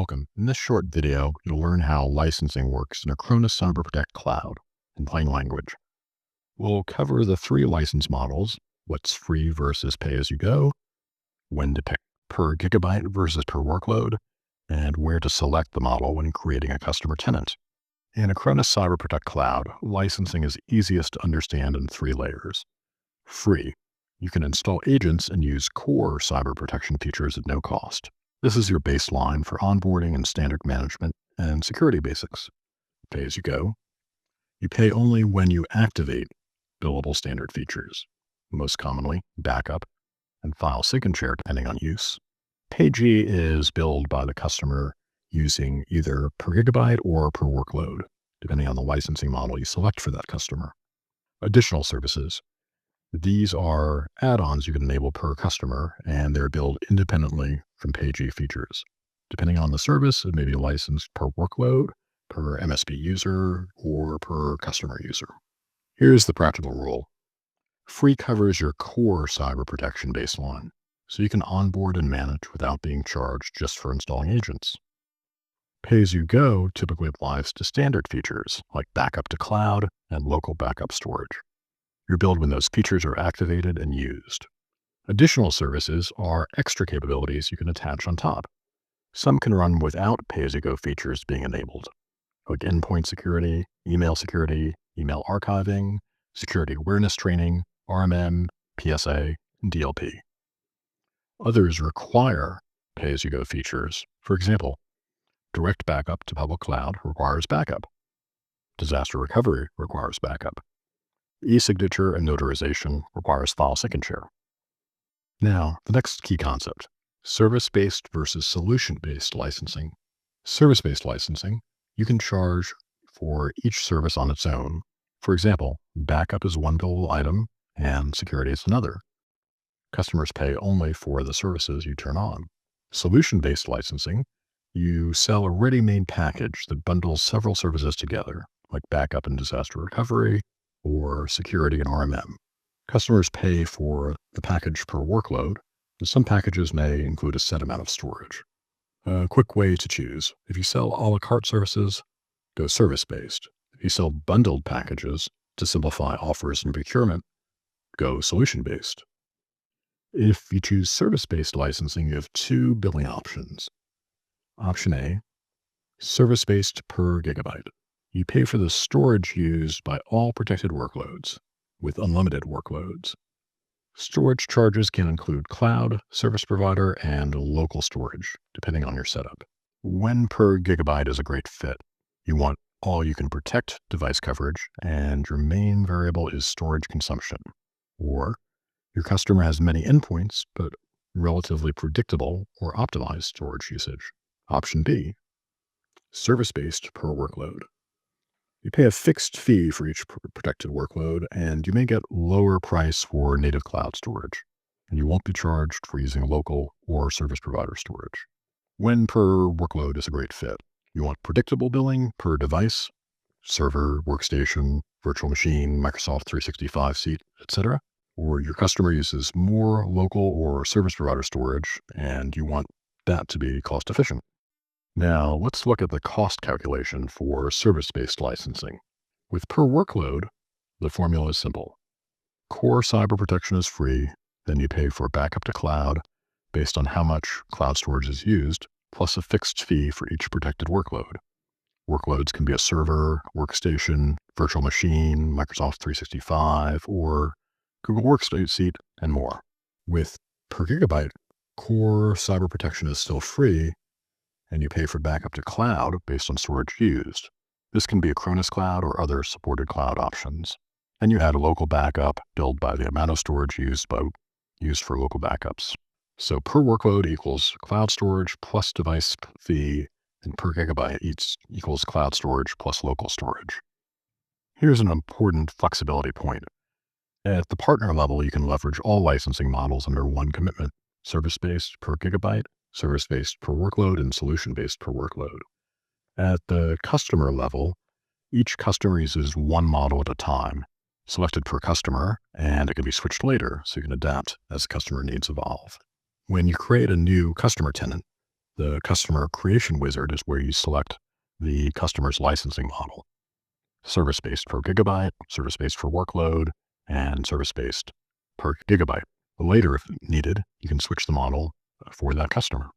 Welcome. In this short video, you'll learn how licensing works in Acronis Cyber Protect Cloud in plain language. We'll cover the three license models, what's free versus pay-as-you-go, when to pick per gigabyte versus per workload, and where to select the model when creating a customer tenant. In Acronis Cyber Protect Cloud, licensing is easiest to understand in three layers. Free. You can install agents and use core cyber protection features at no cost. This is your baseline for onboarding and standard management and security basics. Pay as you go. You pay only when you activate billable standard features, most commonly backup and file sync and share depending on use. PayG is billed by the customer using either per gigabyte or per workload, depending on the licensing model you select for that customer. Additional services. These are add-ons you can enable per customer, and they're billed independently from PayG features. Depending on the service, it may be licensed per workload, per MSP user, or per customer user. Here's the practical rule. Free covers your core cyber protection baseline, so you can onboard and manage without being charged just for installing agents. Pay-as-you-go typically applies to standard features like backup to cloud and local backup storage. You're billed when those features are activated and used. Additional services are extra capabilities you can attach on top. Some can run without pay-as-you-go features being enabled, like endpoint security, email archiving, security awareness training, RMM, PSA, and DLP. Others require pay-as-you-go features. For example, direct backup to public cloud requires backup. Disaster recovery requires backup. E-signature and notarization requires file sync and share. Now, the next key concept, service-based versus solution-based licensing. Service-based licensing, you can charge for each service on its own. For example, backup is one billable item and security is another. Customers pay only for the services you turn on. Solution-based licensing, you sell a ready-made package that bundles several services together, like backup and disaster recovery, or security and RMM. Customers pay for the package per workload, and some packages may include a set amount of storage. A quick way to choose. If you sell a la carte services, go service-based. If you sell bundled packages to simplify offers and procurement, go solution-based. If you choose service-based licensing, you have two billing options. Option A, service-based per gigabyte. You pay for the storage used by all protected workloads with unlimited workloads. Storage charges can include cloud, service provider, and local storage, depending on your setup. When per gigabyte is a great fit, you want all you can protect device coverage, and your main variable is storage consumption. Or your customer has many endpoints, but relatively predictable or optimized storage usage. Option B, service-based per workload. You pay a fixed fee for each protected workload, and you may get lower price for native cloud storage, and you won't be charged for using local or service provider storage. When per workload is a great fit. You want predictable billing per device, server, workstation, virtual machine, Microsoft 365 seat, etc. Or your customer uses more local or service provider storage, and you want that to be cost efficient. Now, let's look at the cost calculation for service-based licensing. With per workload, the formula is simple. Core cyber protection is free, then you pay for backup to cloud based on how much cloud storage is used, plus a fixed fee for each protected workload. Workloads can be a server, workstation, virtual machine, Microsoft 365, or Google Workspace seat, and more. With per gigabyte, core cyber protection is still free, and you pay for backup to cloud based on storage used. This can be Acronis Cloud or other supported cloud options. And you add a local backup billed by the amount of storage used for local backups. So per workload equals cloud storage plus device fee, and per gigabyte equals cloud storage plus local storage. Here's an important flexibility point. At the partner level, you can leverage all licensing models under one commitment, service-based per gigabyte, service-based per workload, and solution-based per workload. At the customer level, each customer uses one model at a time, selected per customer, and it can be switched later so you can adapt as customer needs evolve. When you create a new customer tenant, The customer creation wizard is where you select the customer's licensing model: service-based per gigabyte, service-based for workload, and service-based per gigabyte. Later, if needed, you can switch the model for that customer.